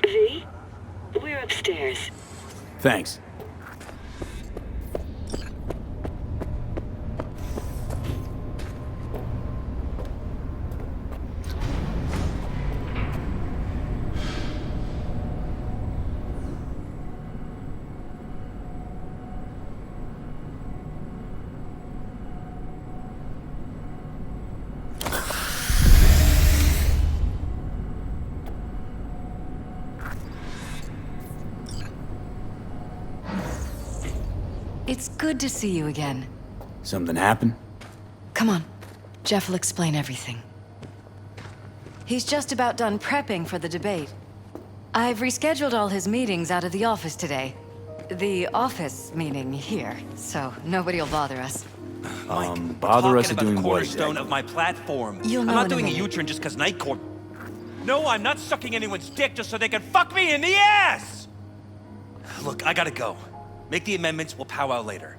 V? We're upstairs. Thanks. It's good to see you again. Something happened? Come on. Jeff will explain everything. He's just about done prepping for the debate. I've rescheduled all his meetings out of the office today. The office meaning here, so nobody will bother us. Bother us talking at about doing the what cornerstone exactly? of my platform. You'll know I'm not in a doing a minute. U-turn just because Night Court. No, I'm not sucking anyone's dick just so they can fuck me in the ass! Look, I gotta go. Make the amendments, we'll powwow later.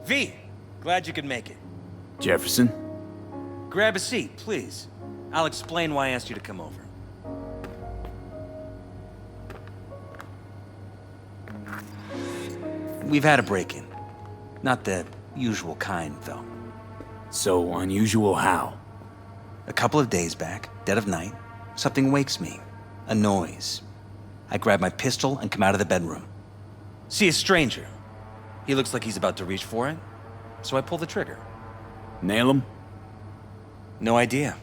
V, glad you could make it. Jefferson? Grab a seat, please. I'll explain why I asked you to come over. We've had a break-in. Not the usual kind, though. So unusual how? A couple of days back, dead of night, something wakes me. A noise. I grab my pistol and come out of the bedroom. See a stranger. He looks like he's about to reach for it, so I pull the trigger. Nail him? No idea.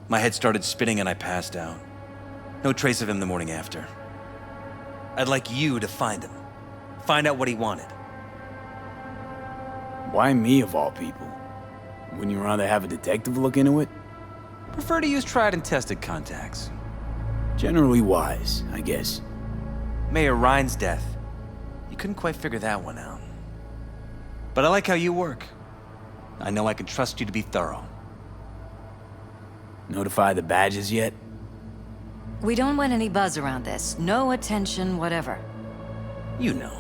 My head started spinning and I passed out. No trace of him the morning after. I'd like you to find him. Find out what he wanted. Why me of all people? Wouldn't you rather have a detective look into it? Prefer to use tried and tested contacts. Generally wise, I guess. Mayor Ryan's death. You couldn't quite figure that one out. But I like how you work. I know I can trust you to be thorough. Notify the badges yet? We don't want any buzz around this. No attention, whatever. You know.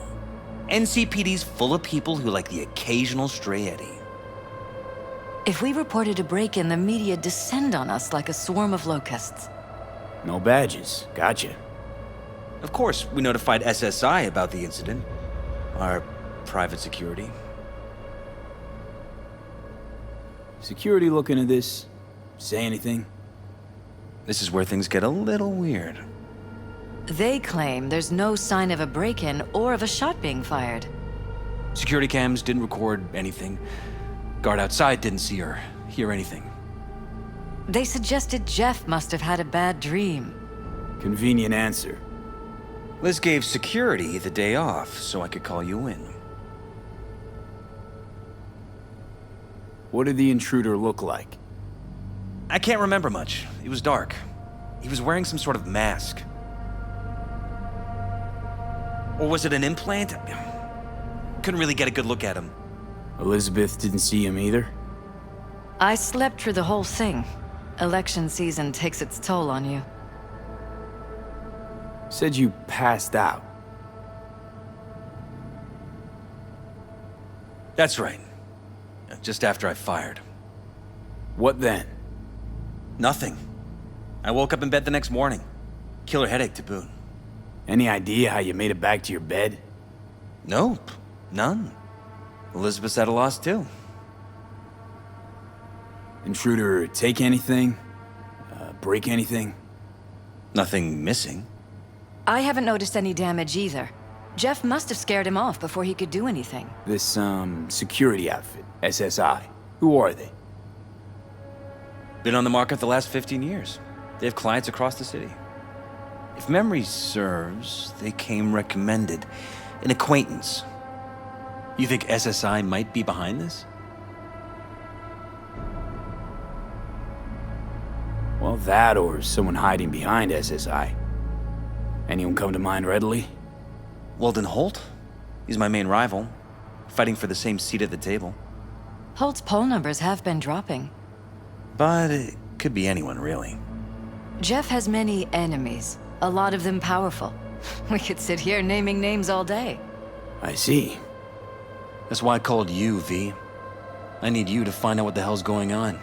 NCPD's full of people who like the occasional stray eddy. If we reported a break-in, the media descend on us like a swarm of locusts. No badges. Gotcha. Of course, we notified SSI about the incident. Our private security. Security look into this? Say anything? This is where things get a little weird. They claim there's no sign of a break-in or of a shot being fired. Security cams didn't record anything. Guard outside didn't see or hear anything. They suggested Jeff must have had a bad dream. Convenient answer. Liz gave security the day off so I could call you in. What did the intruder look like? I can't remember much. It was dark. He was wearing some sort of mask. Or was it an implant? Couldn't really get a good look at him. Elizabeth didn't see him either? I slept through the whole thing. Election season takes its toll on you. Said you passed out. That's right. Just after I fired. What then? Nothing. I woke up in bed the next morning. Killer headache to boot. Any idea how you made it back to your bed? Nope. None. Elizabeth's at a loss too. Intruder take anything? Break anything? Nothing missing. I haven't noticed any damage either. Jeff must have scared him off before he could do anything. This, security outfit, SSI. Who are they? Been on the market the last 15 years. They have clients across the city. If memory serves, they came recommended. An acquaintance. You think SSI might be behind this? Well, that or someone hiding behind SSI. Anyone come to mind readily? Weldon Holt? He's my main rival. Fighting for the same seat at the table. Holt's poll numbers have been dropping. But it could be anyone, really. Jeff has many enemies, a lot of them powerful. We could sit here naming names all day. I see. That's why I called you, V. I need you to find out what the hell's going on.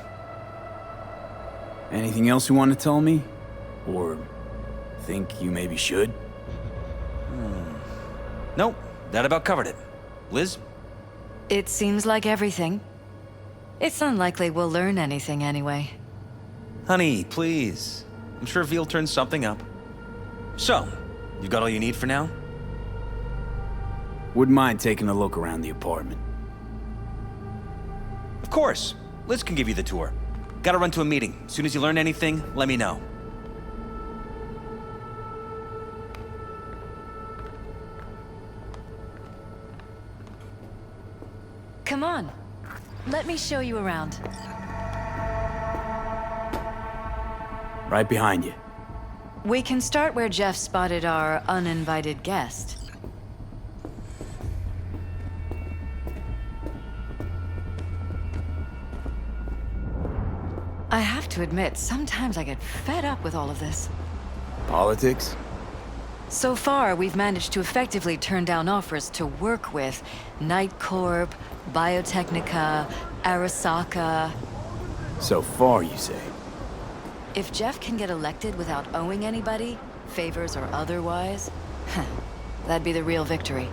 Anything else you want to tell me? Or think you maybe should? Nope, that about covered it. Liz? It seems like everything. It's unlikely we'll learn anything anyway. Honey, please. I'm sure Veal turned something up. So, you got all you need for now? Wouldn't mind taking a look around the apartment. Of course. Liz can give you the tour. Gotta run to a meeting. As soon as you learn anything, let me know. Come on. Let me show you around. Right behind you. We can start where Jeff spotted our uninvited guest. I have to admit, sometimes I get fed up with all of this. Politics? So far, we've managed to effectively turn down offers to work with Night Corp, Biotechnica, Arasaka. So far, you say? If Jeff can get elected without owing anybody, favors or otherwise, that'd be the real victory.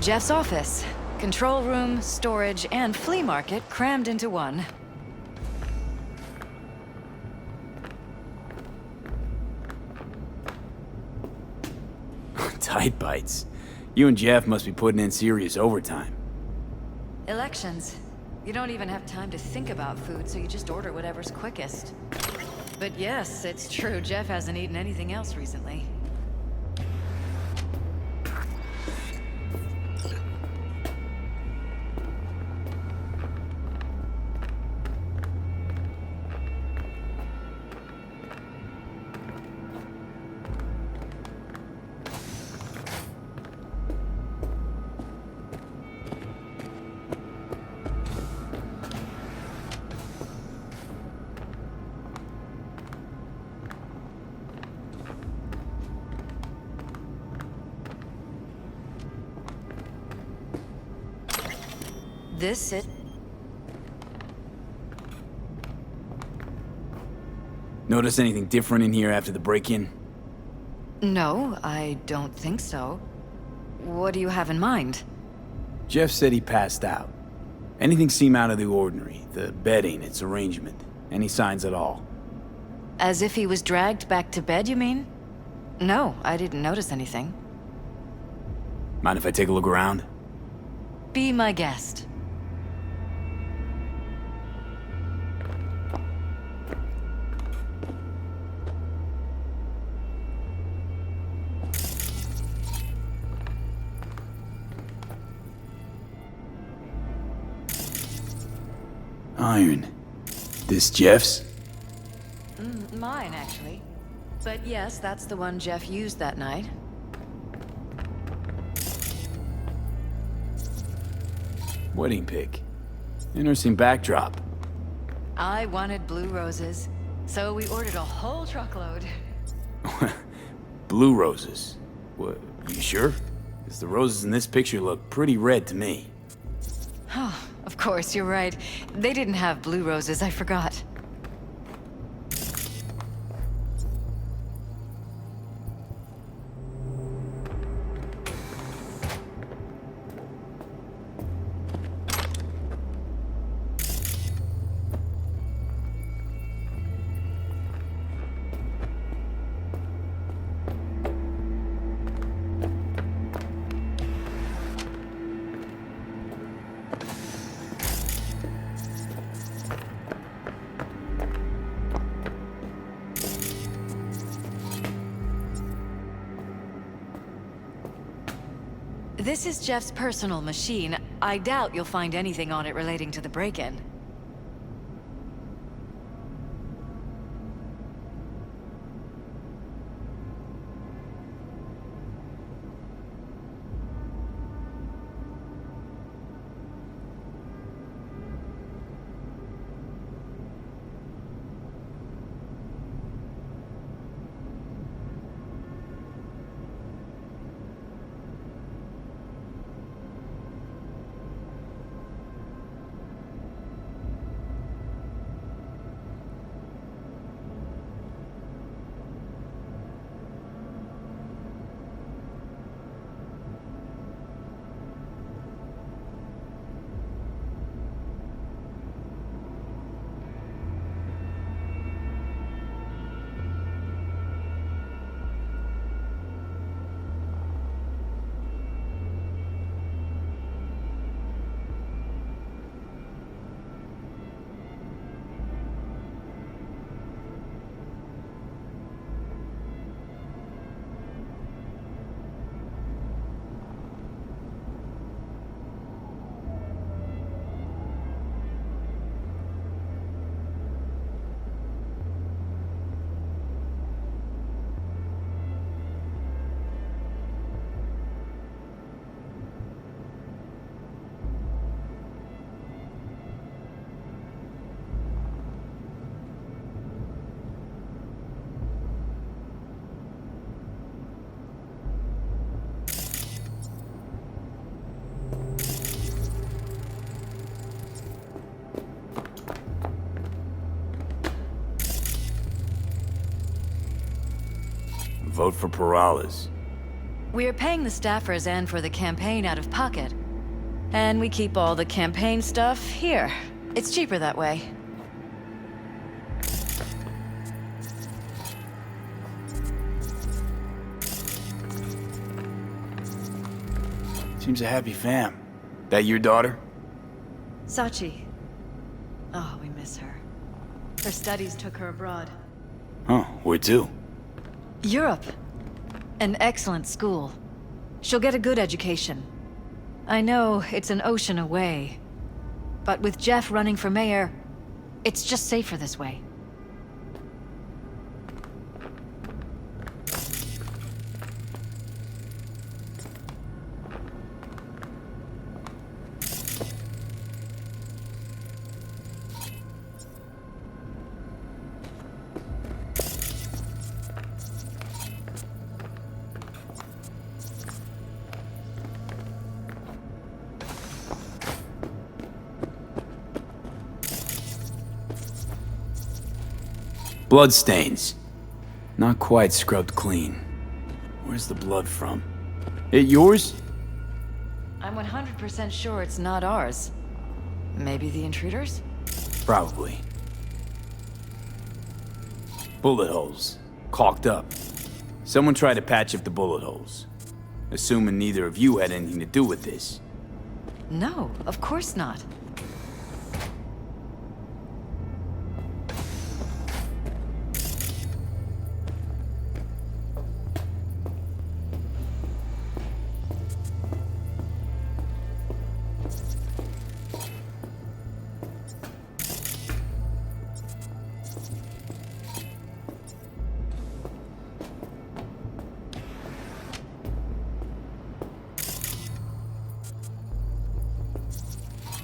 Jeff's office. Control room, storage, and flea market crammed into one. Tight bites. You and Jeff must be putting in serious overtime. Elections. You don't even have time to think about food, so you just order whatever's quickest. But yes, it's true, Jeff hasn't eaten anything else recently. This it? Notice anything different in here after the break-in? No, I don't think so. What do you have in mind? Jeff said he passed out. Anything seem out of the ordinary? The bedding, its arrangement? Any signs at all? As if he was dragged back to bed, you mean? No, I didn't notice anything. Mind if I take a look around? Be my guest. Iron. This Jeff's? Mine, actually. But yes, that's the one Jeff used that night. Wedding pic. Interesting backdrop. I wanted blue roses, so we ordered a whole truckload. Blue roses. What, you sure? Because the roses in this picture look pretty red to me. Oh, of course, you're right. They didn't have blue roses, I forgot. This is Jeff's personal machine. I doubt you'll find anything on it relating to the break-in. Vote for Perales. We're paying the staffers and for the campaign out of pocket. And we keep all the campaign stuff here. It's cheaper that way. Seems a happy fam. That your daughter? Sachi. Oh, we miss her. Her studies took her abroad. Huh, where to? Europe. An excellent school. She'll get a good education. I know it's an ocean away, but with Jeff running for mayor, it's just safer this way. Bloodstains. Not quite scrubbed clean. Where's the blood from? It yours? I'm 100% sure it's not ours. Maybe the intruders? Probably. Bullet holes. Caulked up. Someone tried to patch up the bullet holes. Assuming neither of you had anything to do with this. No, of course not.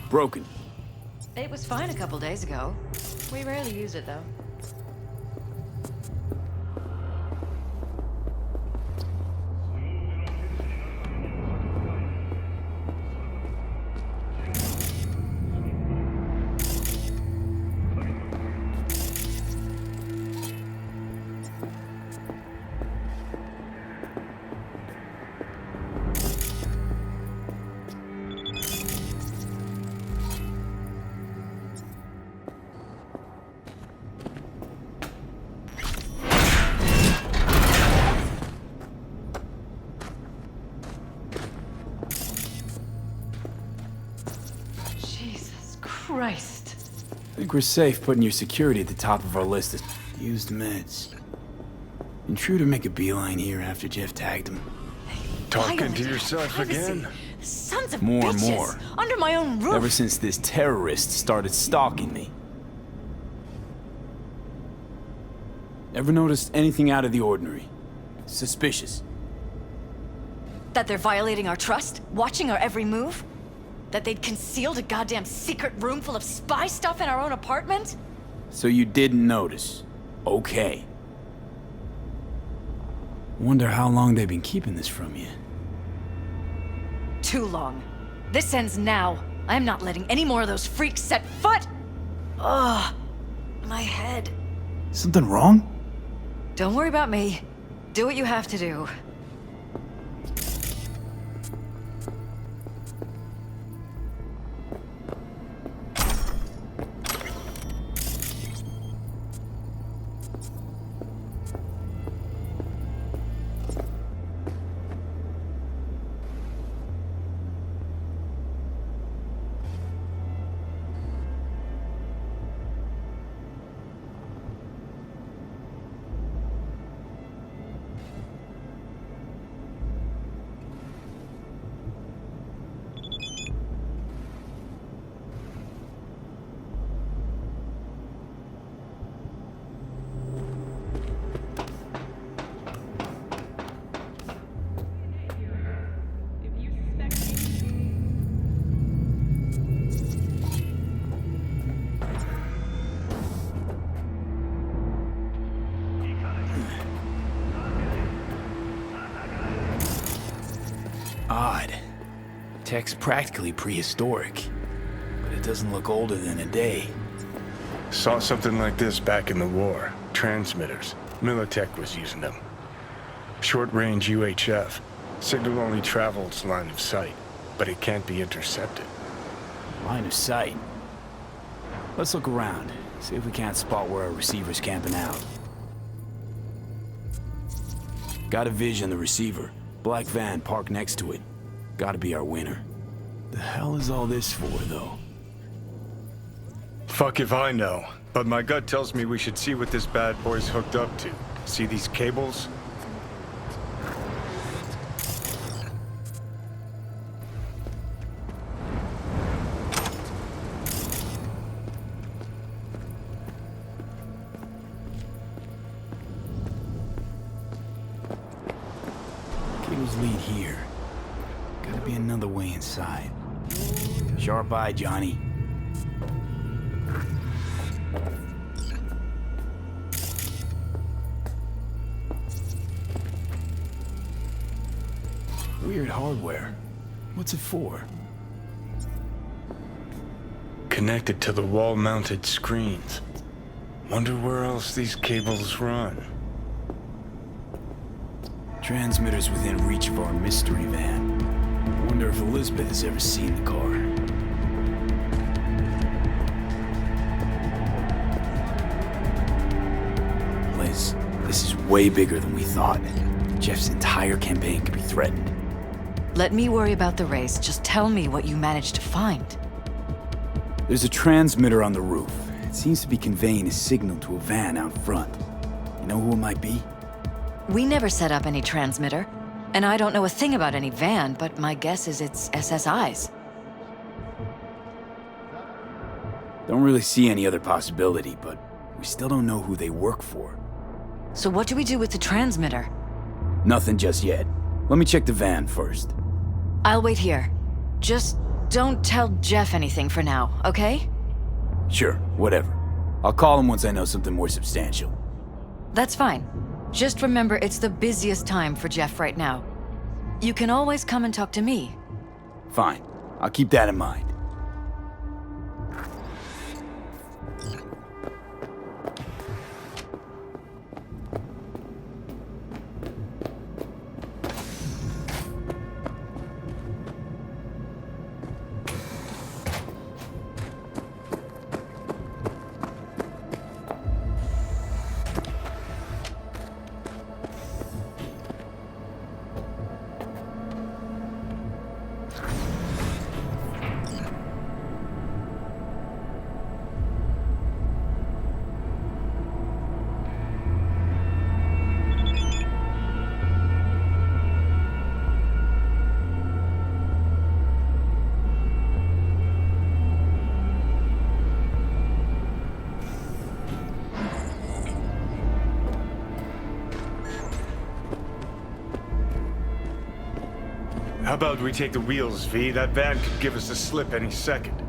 Broken. It was fine a couple days ago. We rarely use it, though. Christ. I think we're safe putting your security at the top of our list of used meds. Intruder make a beeline here after Jeff tagged him. Talking to yourself again? Sons of More and bitches! more. Under my own roof! Ever since this terrorist started stalking me. Ever noticed anything out of the ordinary? Suspicious? That they're violating our trust? Watching our every move? That they'd concealed a goddamn secret room full of spy stuff in our own apartment? So you didn't notice. Okay. Wonder how long they've been keeping this from you. Too long. This ends now. I'm not letting any more of those freaks set foot! Ugh. My head. Something wrong? Don't worry about me. Do what you have to do. Odd. Tech's practically prehistoric, but it doesn't look older than a day. Saw something like this back in the war. Transmitters. Militech was using them. Short-range UHF. Signal only travels line of sight, but it can't be intercepted. Line of sight. Let's look around. See if we can't spot where our receiver's camping out. Got a vision on the receiver. Black van parked next to it. Gotta be our winner. The hell is all this for, though? Fuck if I know, but my gut tells me we should see what this bad boy's hooked up to. See these cables? Cables lead here. Gotta be another way inside. Sharp eye, Johnny. Weird hardware. What's it for? Connected to the wall-mounted screens. Wonder where else these cables run. Transmitters within reach of our mystery van. Wonder if Elizabeth has ever seen the car. Liz, this is way bigger than we thought. Jeff's entire campaign could be threatened. Let me worry about the race. Just tell me what you managed to find. There's a transmitter on the roof. It seems to be conveying a signal to a van out front. You know who it might be? We never set up any transmitter, and I don't know a thing about any van, but my guess is it's SSI's. Don't really see any other possibility, but we still don't know who they work for. So what do we do with the transmitter? Nothing just yet. Let me check the van first. I'll wait here. Just don't tell Jeff anything for now, okay? Sure, whatever. I'll call him once I know something more substantial. That's fine. Just remember it's the busiest time for Jeff right now. You can always come and talk to me. Fine. I'll keep that in mind. How about we take the wheels, V? That van could give us a slip any second.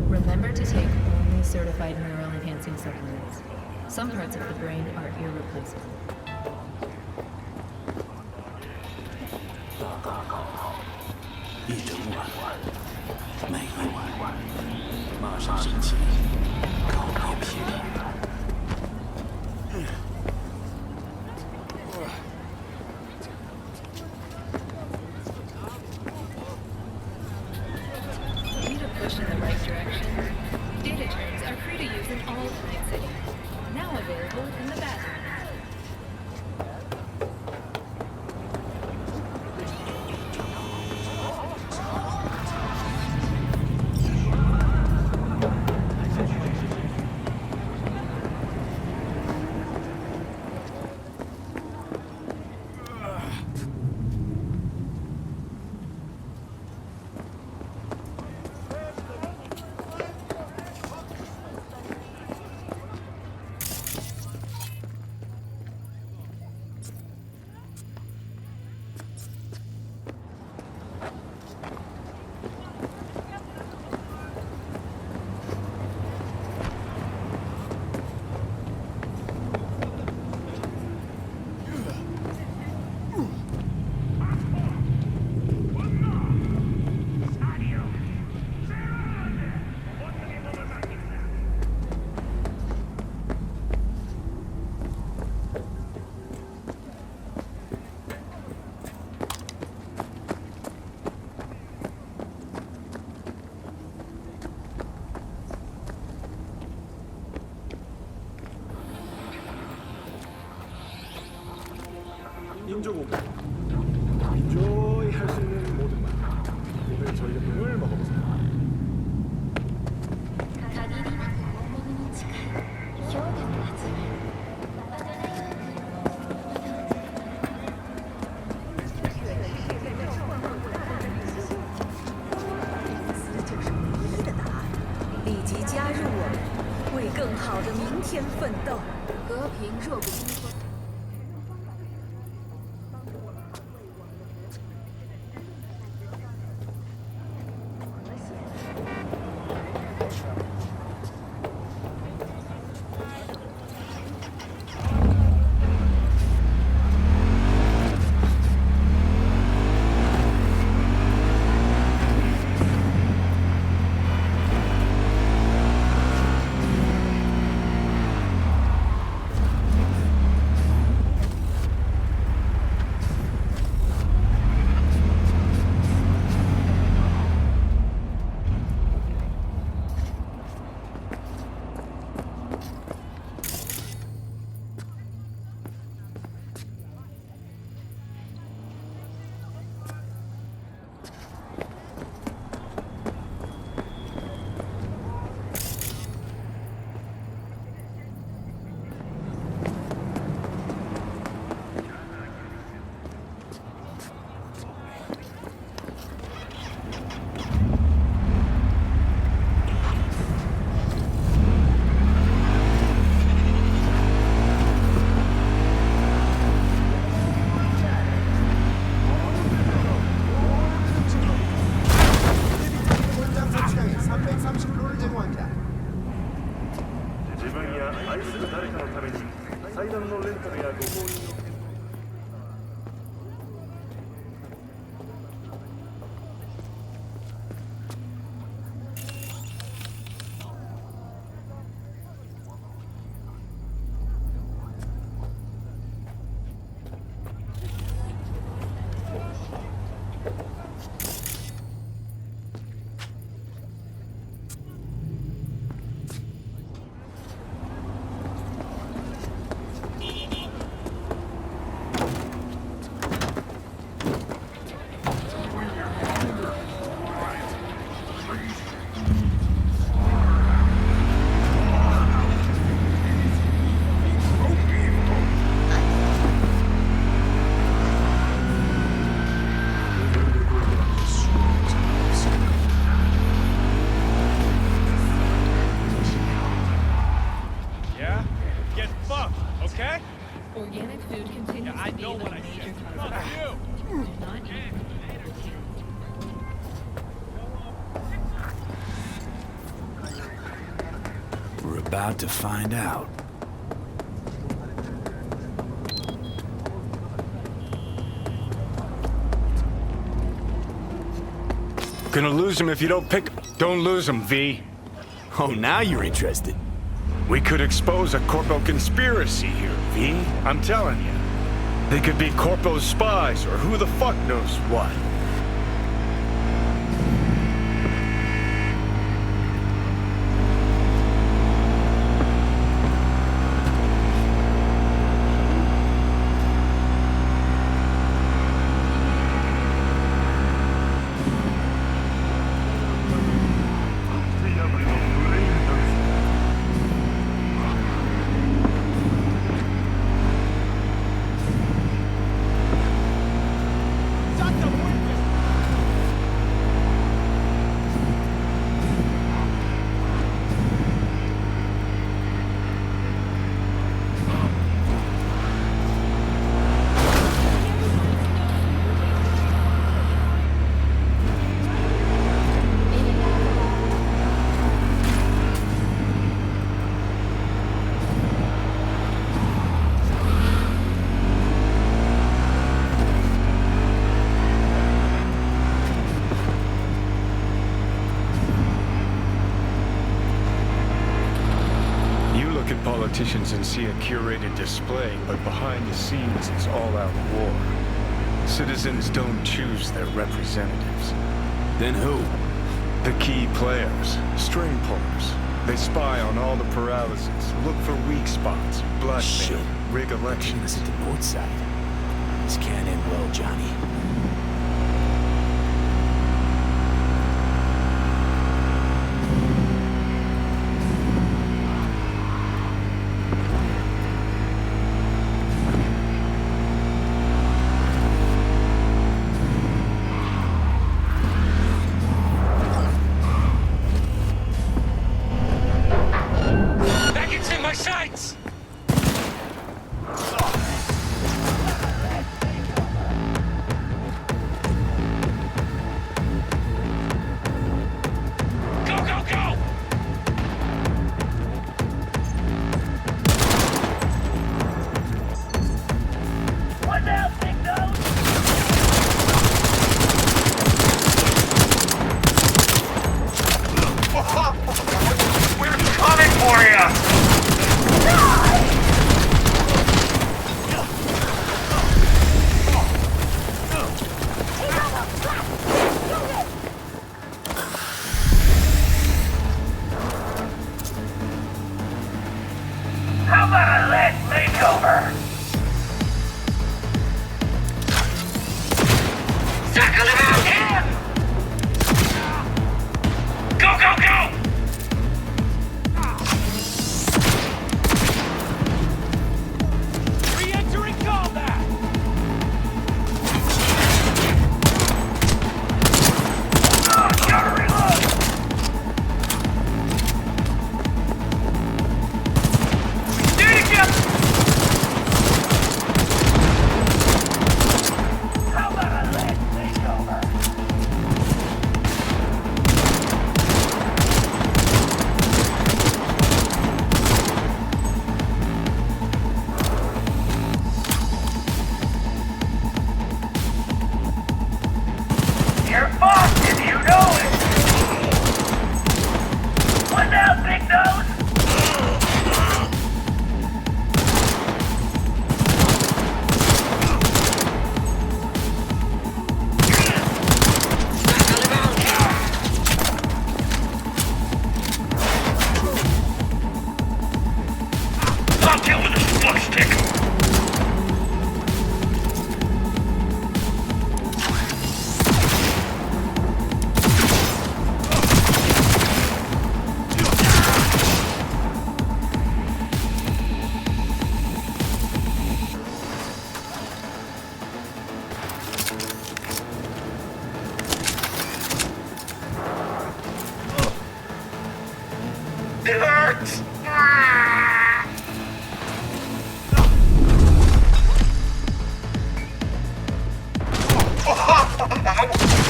Remember to take only certified neural-enhancing supplements. Some parts of the brain are irreplaceable. Need a push in the right direction? Data terms are free to use in all of Night City. Now available in the bathroom. 即加入我们，为更好的明天奋斗。和平若不因为。Organic food continues to be a major cause. Do not eat from cans. We're about to find out. Gonna lose him if you don't pick. Don't lose him, V. Oh, now you're interested. We could expose a Corpo conspiracy here, V. I'm telling you. They could be Corpo's spies, or who the fuck knows what. Politicians and see a curated display, but behind the scenes it's all-out war. Citizens don't choose their representatives. Then who? The key players, string pullers. They spy on all the paralysis, look for weak spots, blackmail, rig elections. At the north side. This can't end well, Johnny. It hurts!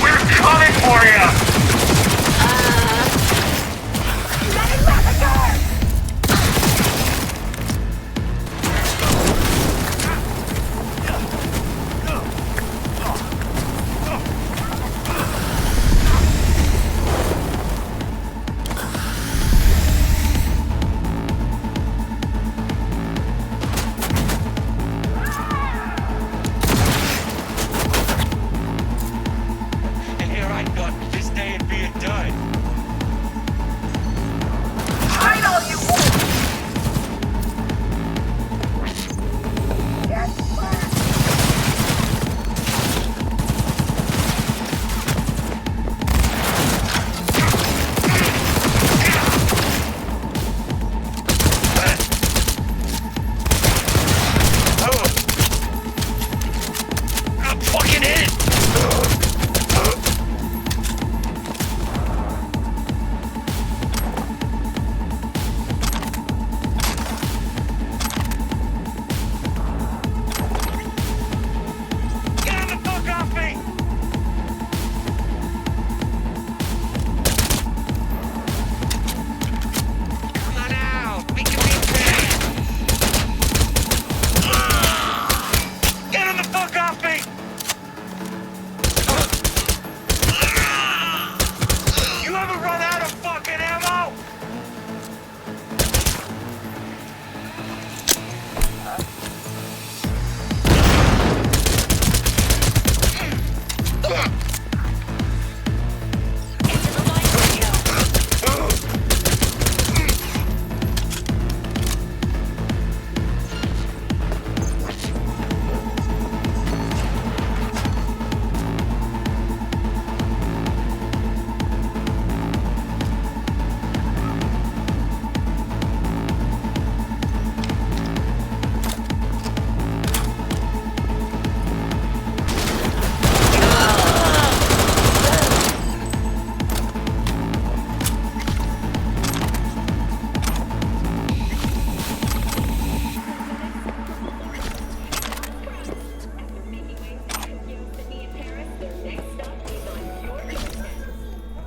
We're coming for you! And here I thought this day had being done. Hide all you I'm fucking in! Get on the fuck off me! Come on out! We can be friends! Get on the fuck off me! You ever run out of fucking ammo?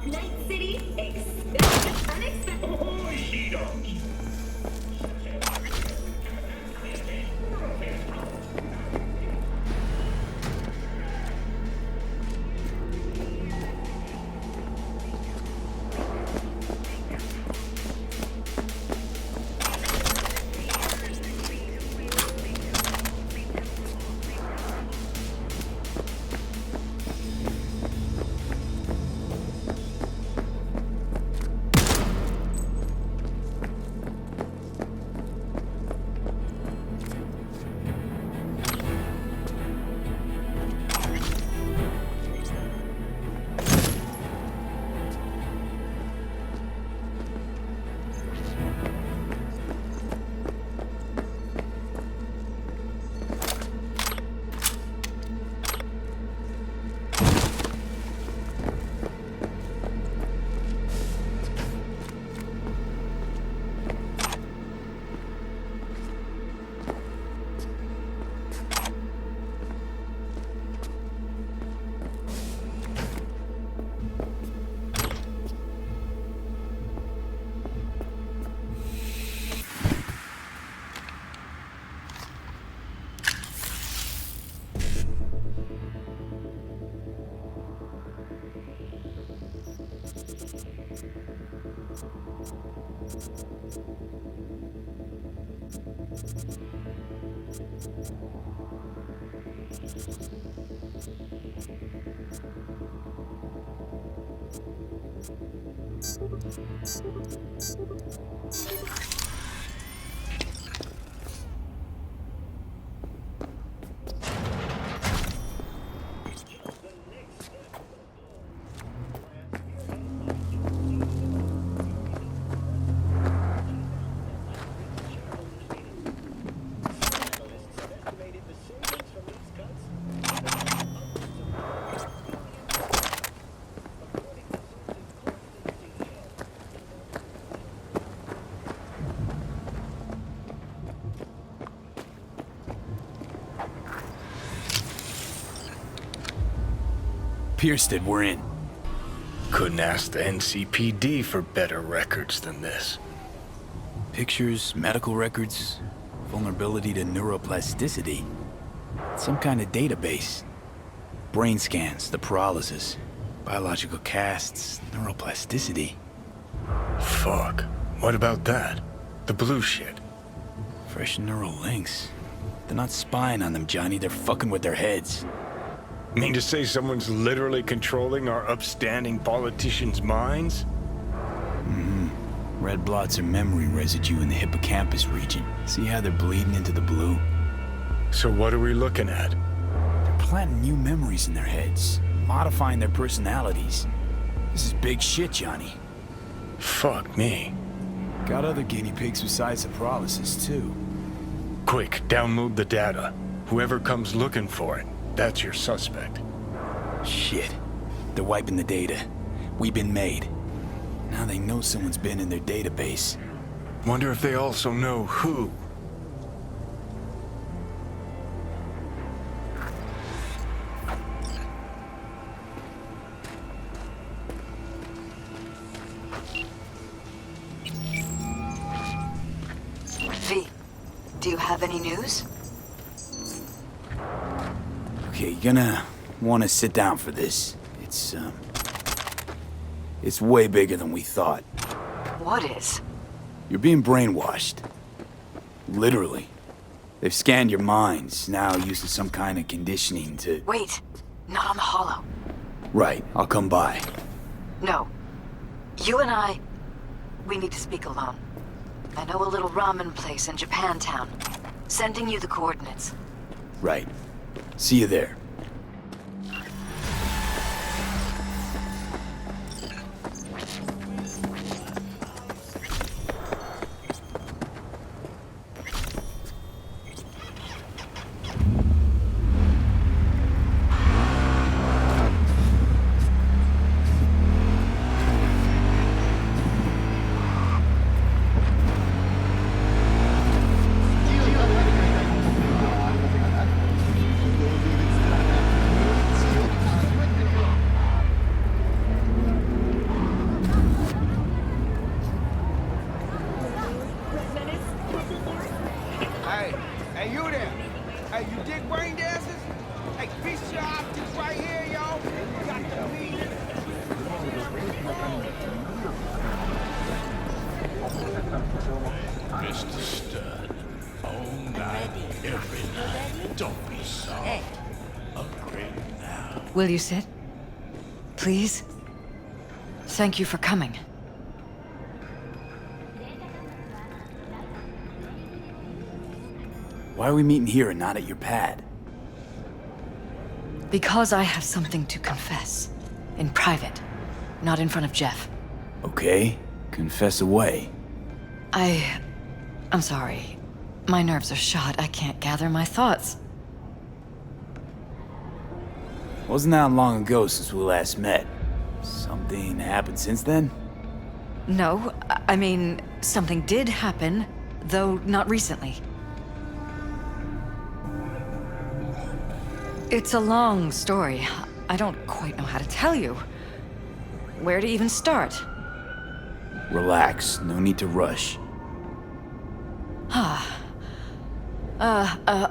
Night City, expect unexpected. Piersted, we're in. Couldn't ask the NCPD for better records than this. Pictures, medical records, vulnerability to neuroplasticity. Some kind of database. Brain scans, the paralysis, biological casts, neuroplasticity. Fuck. What about that? The blue shit. Fresh neural links. They're not spying on them, Johnny. They're fucking with their heads. Mean to say someone's literally controlling our upstanding politicians' minds? Red blots are memory residue in the hippocampus region. See how they're bleeding into the blue? So what are we looking at? They're planting new memories in their heads, modifying their personalities. This is big shit, Johnny. Fuck me. Got other guinea pigs besides the paralysis, too. Quick, download the data. Whoever comes looking for it, that's your suspect. Shit. They're wiping the data. We've been made. Now they know someone's been in their database. Wonder if they also know who. V, do you have any news? Okay, you're gonna want to sit down for this. It's way bigger than we thought. What is? You're being brainwashed. Literally. They've scanned your minds, now using some kind of conditioning to... Wait, not on the hollow. Right, I'll come by. No. You and I, we need to speak alone. I know a little ramen place in Japantown. Sending you the coordinates. Right. See you there. Hey, you there? Hey, you dig brain dancers? Hey, piece your optics right here, yo. You got the lead. Mr. Stern, all night, every night. Don't be sorry. Upgrade now. Will you sit? Please? Thank you for coming. Why are we meeting here and not at your pad? Because I have something to confess. In private. Not in front of Jeff. Okay, confess away. I'm sorry. My nerves are shot. I can't gather my thoughts. Wasn't that long ago since we last met? Something happened since then? No, I mean, something did happen, though not recently. It's a long story. I don't quite know how to tell you. Where to even start? Relax, no need to rush.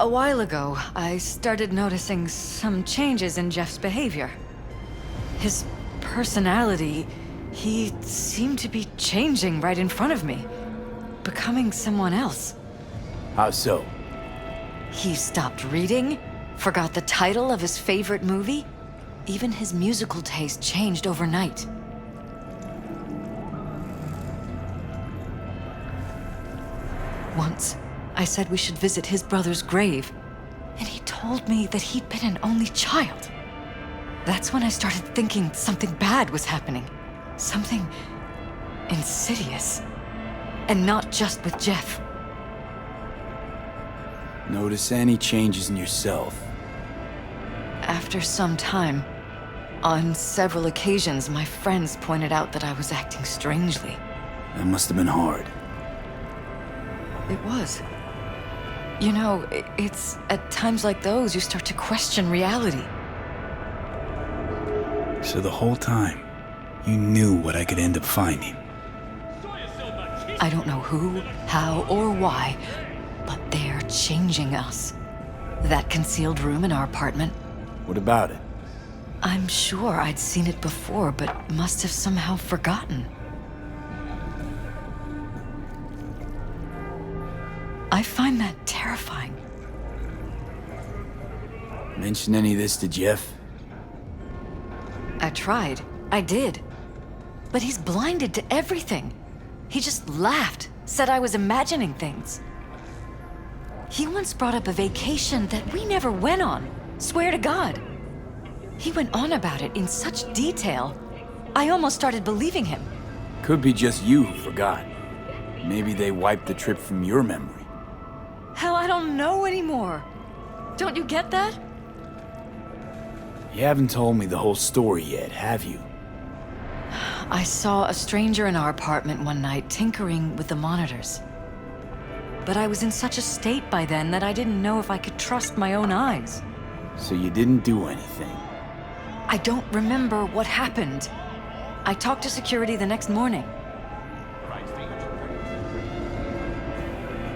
A while ago, I started noticing some changes in Jeff's behavior. His personality, he seemed to be changing right in front of me. Becoming someone else. How so? He stopped reading, forgot the title of his favorite movie. Even his musical taste changed overnight. Once, I said we should visit his brother's grave, and he told me that he'd been an only child. That's when I started thinking something bad was happening. Something insidious. And not just with Jeff. Notice any changes in yourself? After some time, on several occasions, my friends pointed out that I was acting strangely. That must have been hard. It was. You know, it's at times like those you start to question reality. So the whole time, you knew what I could end up finding. I don't know who, how, or why, but they're changing us. That concealed room in our apartment, What about it? I'm sure I'd seen it before, but must have somehow forgotten. I find that terrifying. Mention any of this to Jeff? I tried. I did. But he's blinded to everything. He just laughed, said I was imagining things. He once brought up a vacation that we never went on. Swear to God. He went on about it in such detail. I almost started believing him. Could be just you who forgot. Maybe they wiped the trip from your memory. Hell, I don't know anymore. Don't you get that? You haven't told me the whole story yet, have you? I saw a stranger in our apartment one night tinkering with the monitors. But I was in such a state by then that I didn't know if I could trust my own eyes. So you didn't do anything? I don't remember what happened. I talked to security the next morning.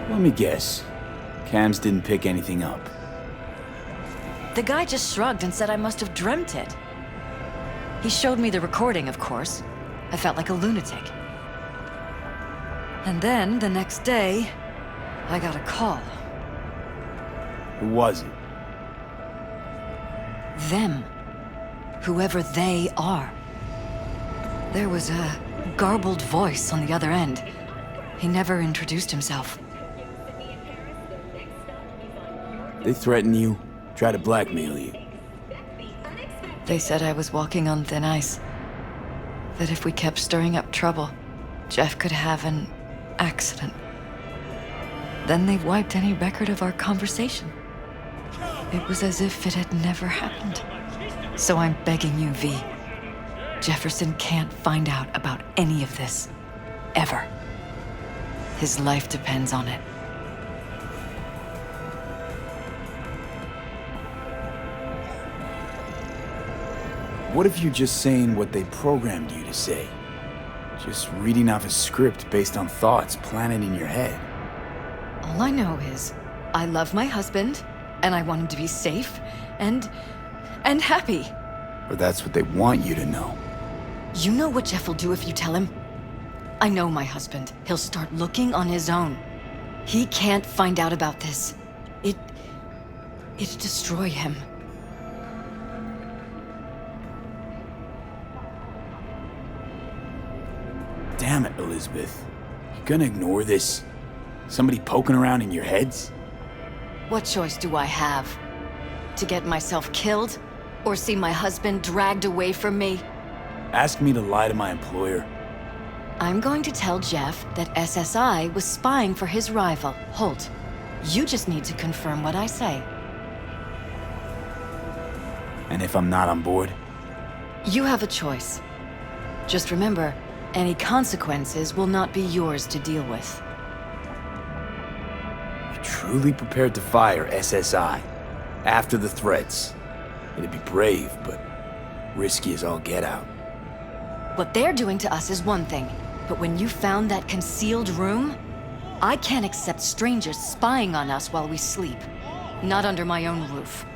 Let me guess. Cams didn't pick anything up. The guy just shrugged and said I must have dreamt it. He showed me the recording, of course. I felt like a lunatic. And then, the next day, I got a call. Who was it? Them. Whoever they are. There was a garbled voice on the other end. He never introduced himself. They threaten you, try to blackmail you. They said I was walking on thin ice. That if we kept stirring up trouble, Jeff could have an accident. Then they wiped any record of our conversation. It was as if it had never happened. So I'm begging you, V. Jefferson can't find out about any of this. Ever. His life depends on it. What if you're just saying what they programmed you to say? Just reading off a script based on thoughts planted in your head. All I know is, I love my husband, and I want him to be safe, and happy. Or that's what they want you to know. You know what Jeff will do if you tell him? I know my husband. He'll start looking on his own. He can't find out about this. It'd destroy him. Damn it, Elizabeth. You gonna ignore this? Somebody poking around in your heads? What choice do I have? To get myself killed? Or see my husband dragged away from me? Ask me to lie to my employer. I'm going to tell Jeff that SSI was spying for his rival, Holt. You just need to confirm what I say. And if I'm not on board? You have a choice. Just remember, any consequences will not be yours to deal with. You're truly prepared to fire SSI after the threats. It'd be brave, but risky as all get out. What they're doing to us is one thing, but when you found that concealed room, I can't accept strangers spying on us while we sleep. Not under my own roof.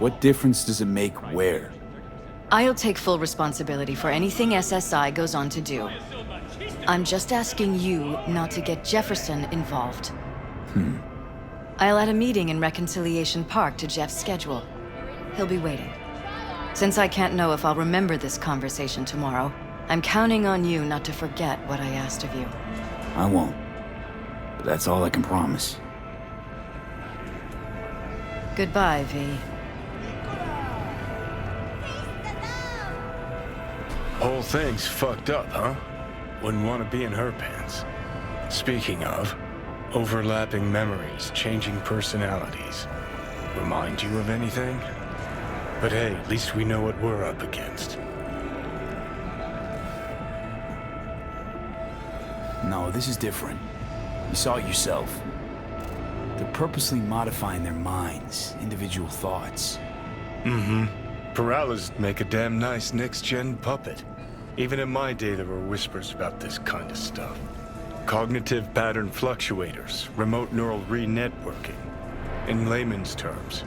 What difference does it make where? I'll take full responsibility for anything SSI goes on to do. I'm just asking you not to get Jefferson involved. I'll add a meeting in Reconciliation Park to Jeff's schedule. He'll be waiting. Since I can't know if I'll remember this conversation tomorrow, I'm counting on you not to forget what I asked of you. I won't. But that's all I can promise. Goodbye, V. Whole thing's fucked up, huh? Wouldn't want to be in her pants. Speaking of, overlapping memories, changing personalities. Remind you of anything? But hey, at least we know what we're up against. No, this is different. You saw it yourself. They're purposely modifying their minds, individual thoughts. Piranhas make a damn nice next-gen puppet. Even in my day, there were whispers about this kind of stuff. Cognitive pattern fluctuators, remote neural re-networking. In layman's terms,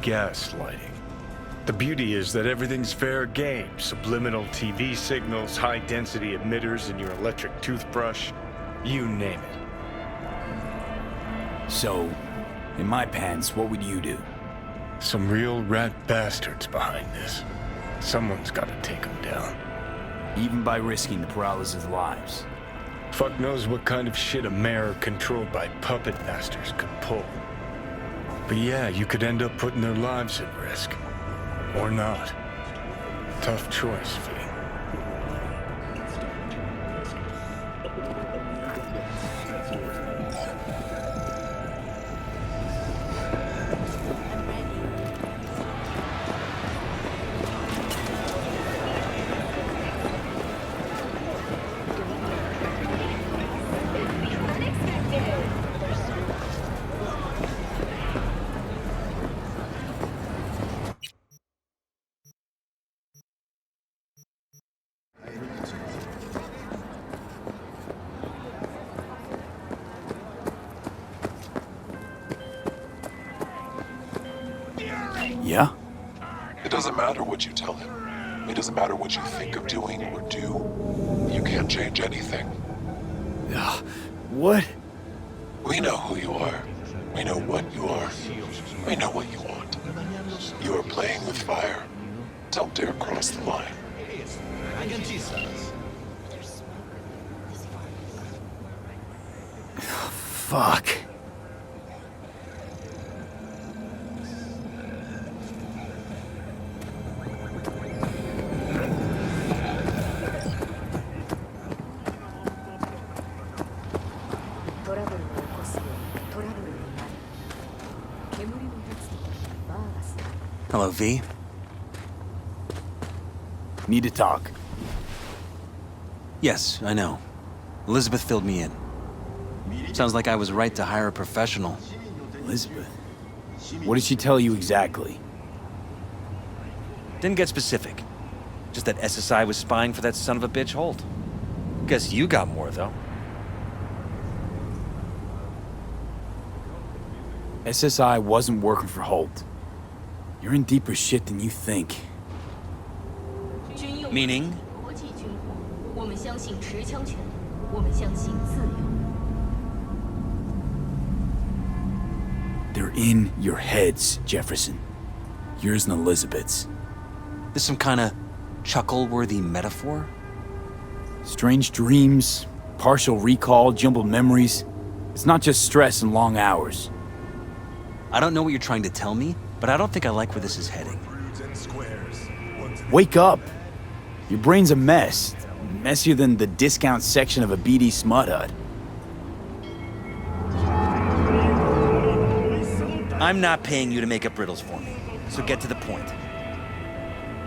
gaslighting. The beauty is that everything's fair game. Subliminal TV signals, high-density emitters in your electric toothbrush. You name it. So, in my pants, what would you do? Some real rat bastards behind this. Someone's gotta take them down. Even by risking the paralysis' lives. Fuck knows what kind of shit a mayor controlled by puppet masters could pull. But yeah, you could end up putting their lives at risk. Or not. Tough choice, V. Yeah? It doesn't matter what you tell him. It doesn't matter what you think of doing or do. You can't change anything. What? We know who you are. We know what you are. We know what you want. You are playing with fire. Don't dare cross the line. Fuck. Hello, V. Need to talk. Yes, I know. Elizabeth filled me in. Sounds like I was right to hire a professional. Elizabeth? What did she tell you exactly? Didn't get specific. Just that SSI was spying for that son of a bitch Holt. Guess you got more, though. SSI wasn't working for Holt. You're in deeper shit than you think. Meaning? They're in your heads, Jefferson. Yours and Elizabeth's. This some kind of chuckle-worthy metaphor? Strange dreams, partial recall, jumbled memories. It's not just stress and long hours. I don't know what you're trying to tell me, but I don't think I like where this is heading. Wake up! Your brain's a mess. Messier than the discount section of a BD smut hut. I'm not paying you to make up riddles for me, so get to the point.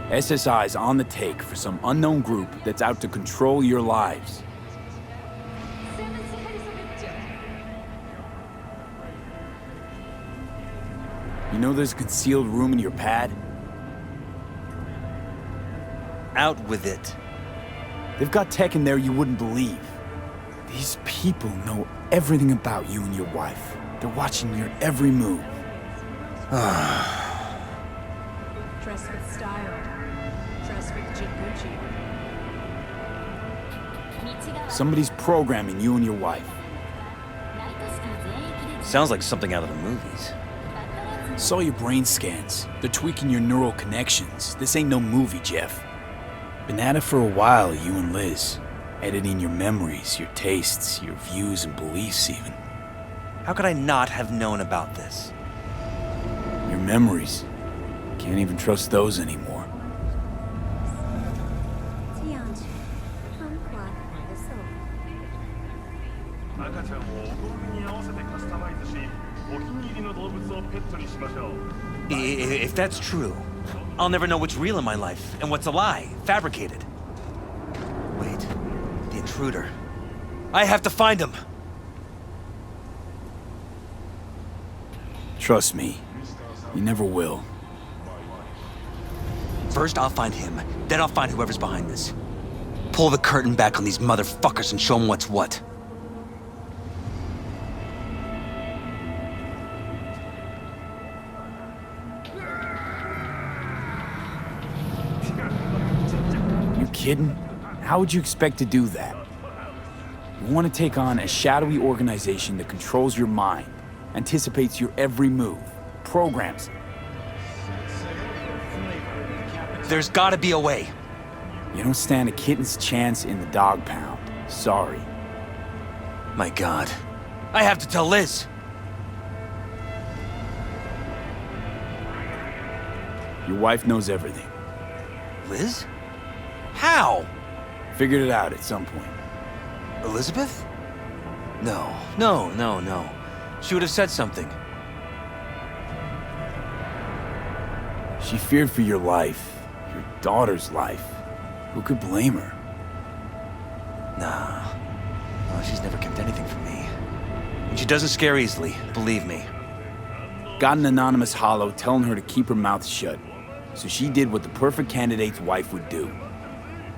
SSI's on the take for some unknown group that's out to control your lives. You know there's a concealed room in your pad? Out with it. They've got tech in there you wouldn't believe. These people know everything about you and your wife. They're watching your every move. Dress with style. Dress with Gucci. Somebody's programming you and your wife. Sounds like something out of the movies. Saw your brain scans. They're tweaking your neural connections. This ain't no movie, Jeff. Been at it for a while, you and Liz. Editing your memories, your tastes, your views and beliefs even. How could I not have known about this? Your memories. Can't even trust those anymore. If that's true, I'll never know what's real in my life and what's a lie, fabricated. Wait, the intruder. I have to find him! Trust me, you never will. First, I'll find him. Then I'll find whoever's behind this. Pull the curtain back on these motherfuckers and show them what's what. You kidding? How would you expect to do that? You want to take on a shadowy organization that controls your mind, anticipates your every move, programs it. There's gotta be a way. You don't stand a kitten's chance in the dog pound. Sorry. My God. I have to tell Liz. Your wife knows everything. Liz? How? Figured it out at some point. Elizabeth? No. She would have said something. She feared for your life, your daughter's life. Who could blame her? Nah. Oh, she's never kept anything from me. And she doesn't scare easily, believe me. Got an anonymous hollow telling her to keep her mouth shut. So she did what the perfect candidate's wife would do.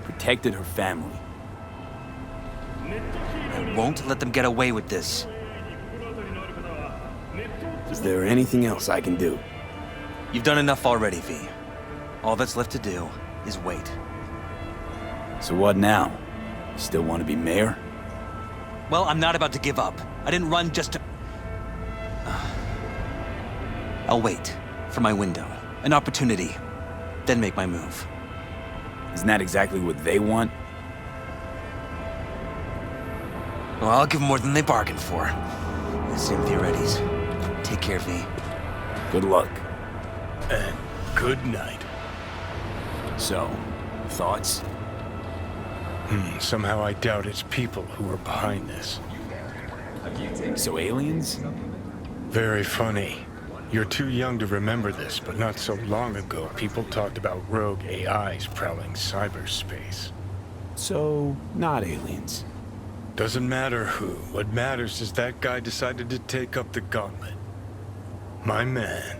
Protected her family. I won't let them get away with this. Is there anything else I can do? You've done enough already, V. All that's left to do is wait. So what now? Still want to be mayor? Well, I'm not about to give up. I didn't run just to... I'll wait for my window, an opportunity, then make my move. Isn't that exactly what they want? Well, I'll give them more than they bargained for. Same with you, Reddies. Take care, V. Good luck. And good night. So, thoughts? Somehow I doubt it's people who are behind this. So aliens? Very funny. You're too young to remember this, but not so long ago, people talked about rogue AIs prowling cyberspace. So, not aliens. Doesn't matter who. What matters is that guy decided to take up the gauntlet. My man.